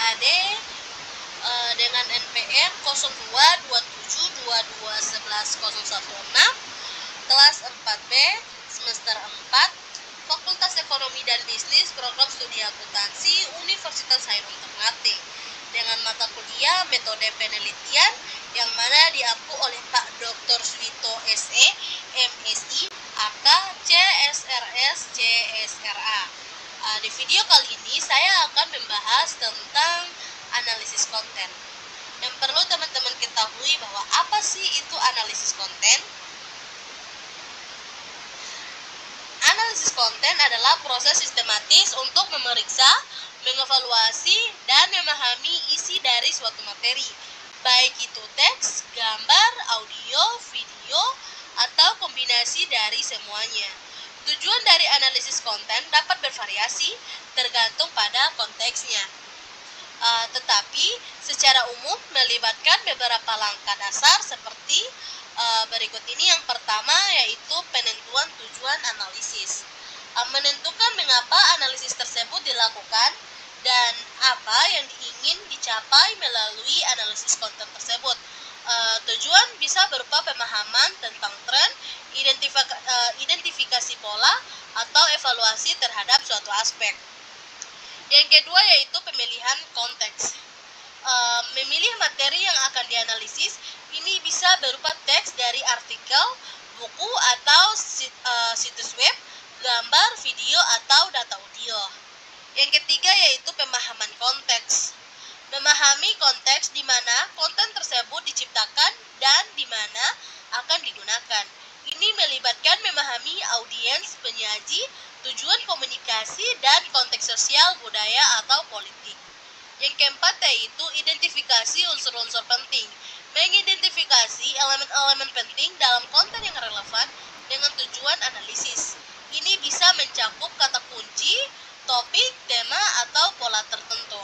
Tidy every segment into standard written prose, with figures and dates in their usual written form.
AD dengan NPM 022722111016, kelas 4B, semester 4, Fakultas Ekonomi dan Bisnis, Program Studi Akuntansi, Universitas Hairul Ternate, dengan mata kuliah metode penelitian yang mana diampu oleh Pak Dr. Suwito SE, MSI, AK, CSRS, CSRA. Di video kali ini saya akan membahas tentang analisis konten. Yang perlu teman-teman ketahui bahwa apa sih itu analisis konten? Analisis konten adalah proses sistematis untuk memeriksa, mengevaluasi, dan memahami isi dari suatu materi, baik itu teks, gambar, audio, video, atau kombinasi dari semuanya. Tujuan dari analisis konten dapat bervariasi tergantung pada konteksnya. Tetapi secara umum melibatkan beberapa langkah dasar seperti berikut ini. Yang pertama yaitu penentuan tujuan analisis. Menentukan mengapa analisis tersebut dilakukan dan apa yang ingin dicapai melalui analisis konten tersebut. Tujuan bisa berupa pemahaman tentang tren, identifikasi pola, atau evaluasi terhadap suatu aspek. Yang kedua yaitu pemilihan konteks. Memilih materi yang akan dianalisis ini bisa berupa teks dari artikel, buku, atau situs web, gambar, video, atau data audio. Yang ketiga yaitu pemahaman konteks. Memahami konteks di mana konten tersebut diciptakan dan di mana akan digunakan. Ini melibatkan memahami audiens, penyaji, tujuan komunikasi, dan konteks sosial, budaya, atau politik. Yang keempat yaitu identifikasi unsur-unsur penting. Mengidentifikasi elemen-elemen penting dalam konten yang relevan dengan tujuan analisis. Ini bisa mencakup kata kunci, topik, tema, atau pola tertentu.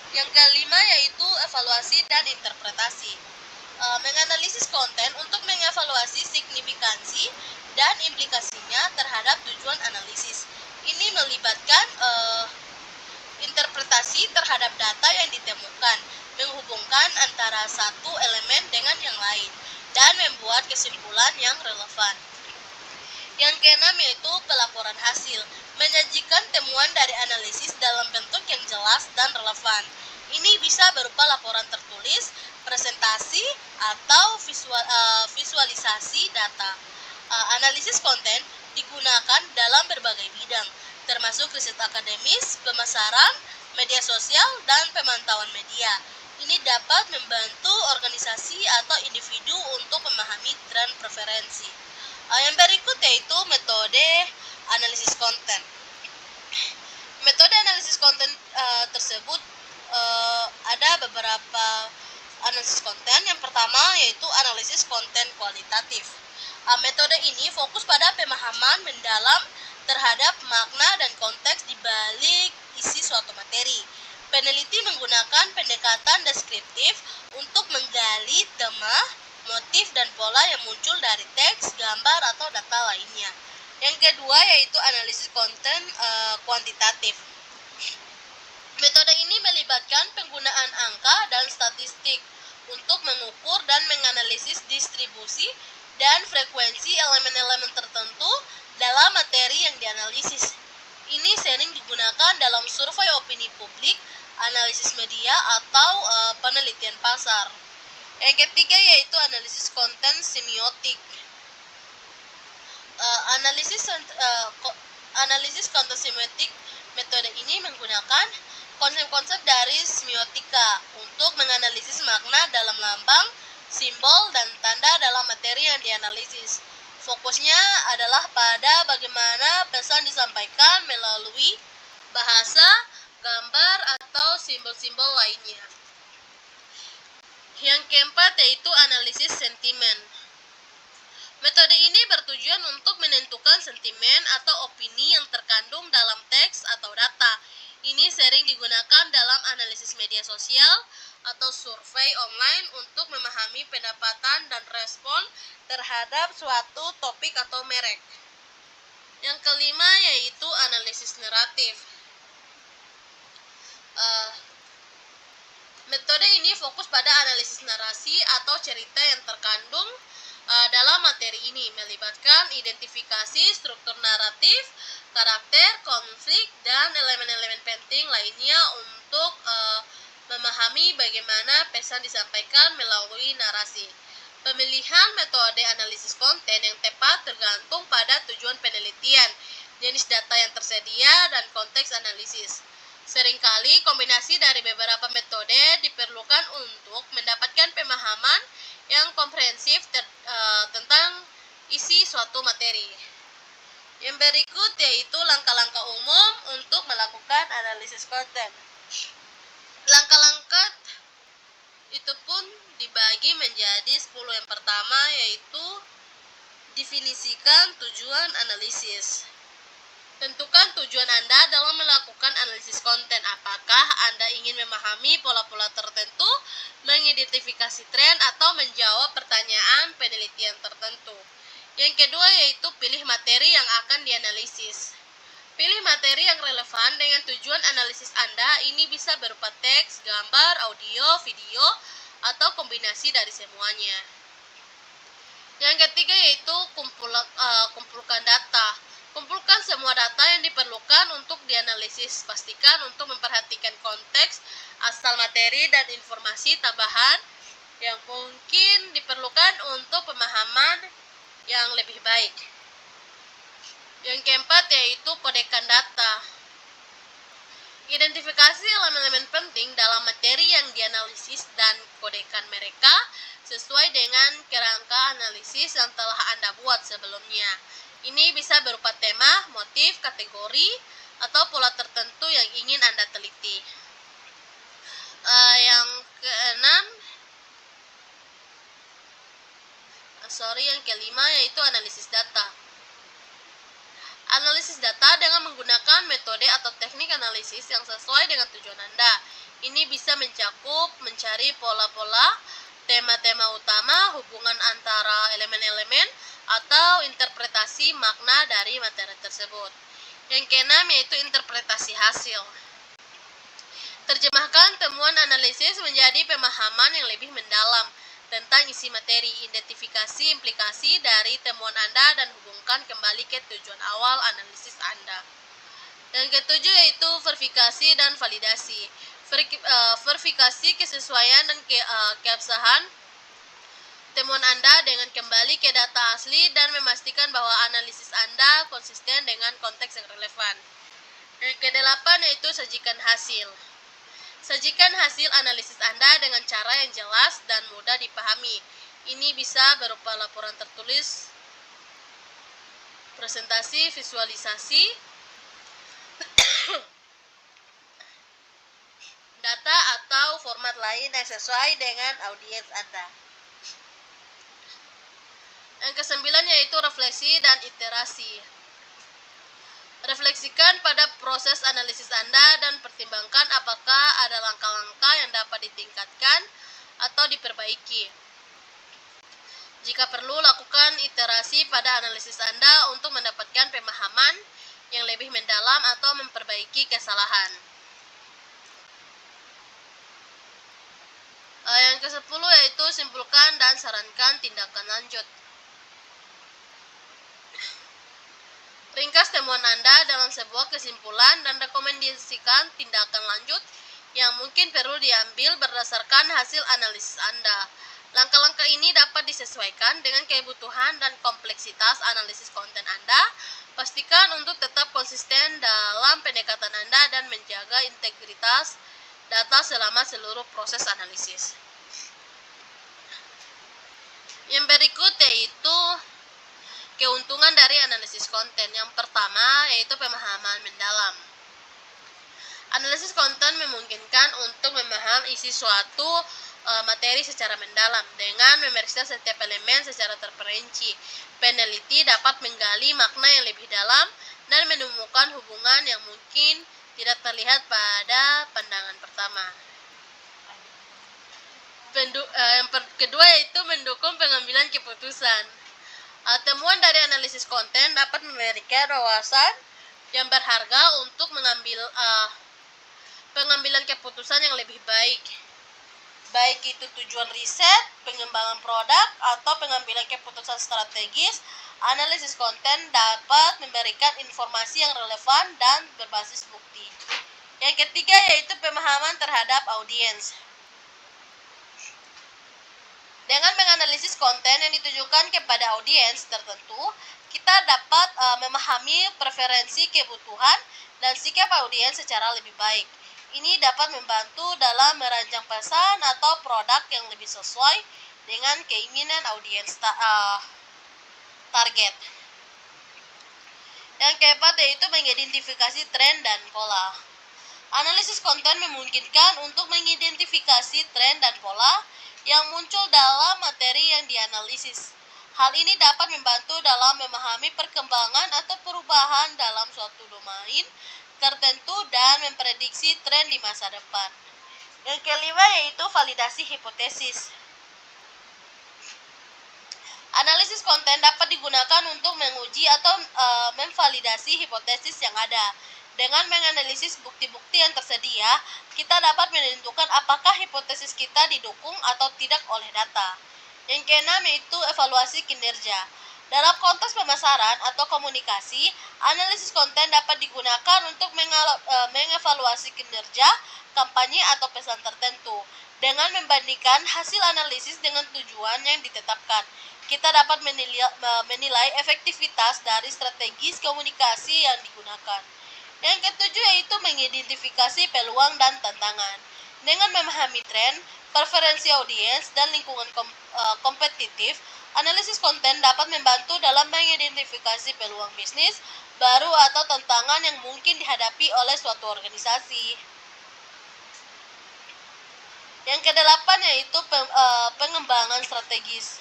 Yang kelima yaitu evaluasi dan interpretasi. Menganalisis konten untuk mengevaluasi signifikansi dan implikasinya terhadap tujuan analisis. Ini melibatkan interpretasi terhadap data yang ditemukan, menghubungkan antara satu elemen dengan yang lain, dan membuat kesimpulan yang relevan. Yang keenam yaitu pelaporan hasil, menyajikan temuan dari analisis dalam bentuk yang jelas dan relevan. Ini bisa berupa laporan tertulis, presentasi, atau visualisasi data. Analisis konten digunakan dalam berbagai bidang, termasuk riset akademis, pemasaran, media sosial, dan pemantauan media. Ini dapat membantu organisasi atau individu untuk memahami tren preferensi. Yang berikut yaitu metode analisis konten. Metode analisis konten tersebut ada beberapa analisis konten. Yang pertama yaitu analisis konten kualitatif. Metode ini fokus pada pemahaman mendalam terhadap makna dan konteks di balik isi suatu materi. Peneliti menggunakan pendekatan deskriptif untuk menggali tema, motif, dan pola yang muncul dari teks, gambar, atau data lainnya. Yang kedua yaitu analisis konten kuantitatif. Metode ini melibatkan penggunaan angka dan statistik untuk mengukur dan menganalisis distribusi dan frekuensi elemen-elemen tertentu dalam materi yang dianalisis. Ini sering digunakan dalam survei opini publik, analisis media, atau penelitian pasar. Yang ketiga yaitu analisis konten semiotik. Analisis konten semiotik, metode ini menggunakan konsep-konsep dari semiotika untuk menganalisis makna dalam lambang, simbol, dan tanda dalam materi yang dianalisis. Fokusnya adalah pada bagaimana pesan disampaikan melalui bahasa, gambar, atau simbol-simbol lainnya. Yang keempat yaitu analisis sentimen. Metode ini bertujuan untuk menentukan sentimen atau opini yang terkandung dalam teks atau data. Ini sering digunakan dalam analisis media sosial atau survei online untuk memahami pendapatan dan respon terhadap suatu topik atau merek. Yang kelima yaitu analisis naratif. fokus pada analisis narasi atau cerita yang terkandung dalam materi ini, melibatkan identifikasi struktur naratif, karakter, konflik, dan elemen-elemen penting lainnya untuk memahami bagaimana pesan disampaikan melalui narasi. Pemilihan metode analisis konten yang tepat tergantung pada tujuan penelitian, jenis data yang tersedia, dan konteks analisis. Seringkali kombinasi dari beberapa metode diperlukan untuk mendapatkan pemahaman yang komprehensif tentang isi suatu materi. Yang berikut yaitu langkah-langkah umum untuk melakukan analisis konten. Langkah-langkah itu pun dibagi menjadi 10. Yang pertama yaitu definisikan tujuan analisis. Tentukan tujuan Anda dalam melakukan analisis konten. Apakah Anda ingin memahami pola-pola tertentu, mengidentifikasi tren, atau menjawab pertanyaan penelitian tertentu? Yang kedua yaitu pilih materi yang akan dianalisis. Pilih materi yang relevan dengan tujuan analisis Anda. Ini bisa berupa teks, gambar, audio, video, atau kombinasi dari semuanya. Yang ketiga yaitu kumpulkan data. Kumpulkan semua data yang diperlukan untuk dianalisis. Pastikan untuk memperhatikan konteks, asal materi, dan informasi tambahan yang mungkin diperlukan untuk pemahaman yang lebih baik. Yang keempat yaitu kodekan data. Identifikasi elemen-elemen penting dalam materi yang dianalisis dan kodekan mereka sesuai dengan kerangka analisis yang telah Anda buat sebelumnya. Ini bisa berupa tema, motif, kategori, atau pola tertentu yang ingin Anda teliti. Yang kelima yaitu analisis data. Analisis data dengan menggunakan metode atau teknik analisis yang sesuai dengan tujuan Anda. Ini bisa mencakup mencari pola-pola, tema-tema utama, hubungan antara elemen-elemen, atau interpretasi makna dari materi tersebut. Yang keenam yaitu interpretasi hasil. Terjemahkan temuan analisis menjadi pemahaman yang lebih mendalam tentang isi materi. Identifikasi implikasi dari temuan Anda dan hubungkan kembali ke tujuan awal analisis Anda. Yang ketujuh yaitu verifikasi dan validasi. Verifikasi kesesuaian dan keabsahan temuan Anda dengan kembali ke data asli dan memastikan bahwa analisis Anda konsisten dengan konteks yang relevan. Yang kedelapan yaitu sajikan hasil. Sajikan hasil analisis Anda dengan cara yang jelas dan mudah dipahami. Ini bisa berupa laporan tertulis, presentasi, visualisasi, data, atau format lain yang sesuai dengan audiens Anda. Yang kesembilan yaitu refleksi dan iterasi. Refleksikan pada proses analisis Anda dan pertimbangkan apakah ada langkah-langkah yang dapat ditingkatkan atau diperbaiki. Jika perlu, lakukan iterasi pada analisis Anda untuk mendapatkan pemahaman yang lebih mendalam atau memperbaiki kesalahan. Yang ke-10 yaitu simpulkan dan sarankan tindakan lanjut. Ringkas temuan Anda dalam sebuah kesimpulan dan rekomendasikan tindakan lanjut yang mungkin perlu diambil berdasarkan hasil analisis Anda. Langkah-langkah ini dapat disesuaikan dengan kebutuhan dan kompleksitas analisis konten Anda. Pastikan untuk tetap konsisten dalam pendekatan Anda dan menjaga integritas data selama seluruh proses analisis. Yang berikut yaitu keuntungan dari analisis konten. Yang pertama yaitu pemahaman mendalam. Analisis konten memungkinkan untuk memahami isi suatu materi secara mendalam dengan memeriksa setiap elemen secara terperinci. Peneliti dapat menggali makna yang lebih dalam dan menemukan hubungan yang mungkin tidak terlihat pada pandangan pertama. Yang kedua yaitu mendukung pengambilan keputusan. Temuan dari analisis konten dapat memberikan wawasan yang berharga untuk mengambil pengambilan keputusan yang lebih baik. baik itu tujuan riset, pengembangan produk, atau pengambilan keputusan strategis. Analisis konten dapat memberikan informasi yang relevan dan berbasis bukti. Yang ketiga yaitu pemahaman terhadap audiens. Dengan menganalisis konten yang ditujukan kepada audiens tertentu, kita dapat memahami preferensi, kebutuhan, dan sikap audiens secara lebih baik. Ini dapat membantu dalam merancang pesan atau produk yang lebih sesuai dengan keinginan audiens target. Yang keempat yaitu mengidentifikasi tren dan pola. Analisis konten memungkinkan untuk mengidentifikasi tren dan pola yang muncul dalam materi yang dianalisis. Hal ini dapat membantu dalam memahami perkembangan atau perubahan dalam suatu domain tertentu dan memprediksi tren di masa depan. Yang kelima yaitu validasi hipotesis. Analisis konten dapat digunakan untuk menguji atau memvalidasi hipotesis yang ada. Dengan menganalisis bukti-bukti yang tersedia, kita dapat menentukan apakah hipotesis kita didukung atau tidak oleh data. Yang keenam yaitu evaluasi kinerja. Dalam konteks pemasaran atau komunikasi, analisis konten dapat digunakan untuk mengevaluasi kinerja, kampanye, atau pesan tertentu. Dengan membandingkan hasil analisis dengan tujuan yang ditetapkan, kita dapat menilai efektivitas dari strategi komunikasi yang digunakan. Yang ketujuh yaitu mengidentifikasi peluang dan tantangan. Dengan memahami tren, preferensi audiens, dan lingkungan kompetitif, analisis konten dapat membantu dalam mengidentifikasi peluang bisnis baru atau tantangan yang mungkin dihadapi oleh suatu organisasi. Yang kedelapan yaitu pengembangan strategis.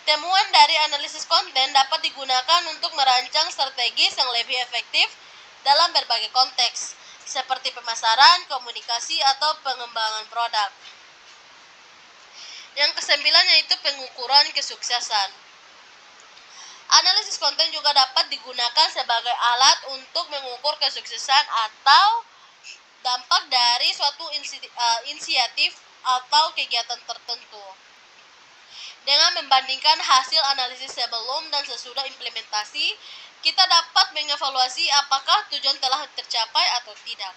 Temuan dari analisis konten dapat digunakan untuk merancang strategis yang lebih efektif dalam berbagai konteks, seperti pemasaran, komunikasi, atau pengembangan produk. Yang kesembilan yaitu pengukuran kesuksesan. Analisis konten juga dapat digunakan sebagai alat untuk mengukur kesuksesan atau dampak dari suatu inisiatif atau kegiatan tertentu. Dengan membandingkan hasil analisis sebelum dan sesudah implementasi, kita dapat mengevaluasi apakah tujuan telah tercapai atau tidak.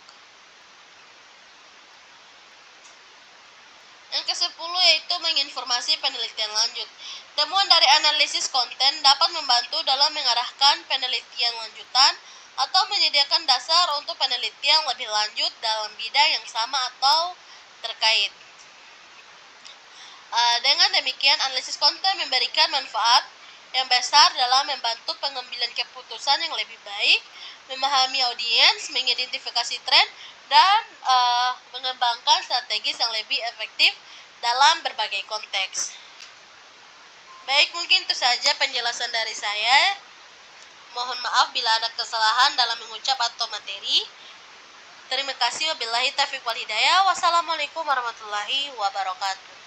Yang ke-10 yaitu menginformasi penelitian lanjut. Temuan dari analisis konten dapat membantu dalam mengarahkan penelitian lanjutan atau menyediakan dasar untuk penelitian lebih lanjut dalam bidang yang sama atau terkait. Dengan demikian, analisis konten memberikan manfaat yang besar dalam membantu pengambilan keputusan yang lebih baik, memahami audiens, mengidentifikasi tren, dan mengembangkan strategi yang lebih efektif dalam berbagai konteks. Baik, mungkin itu saja penjelasan dari saya. Mohon maaf bila ada kesalahan dalam mengucap atau materi. Terima kasih. Wabillahi taufiq wal hidayah. Wassalamualaikum warahmatullahi wabarakatuh.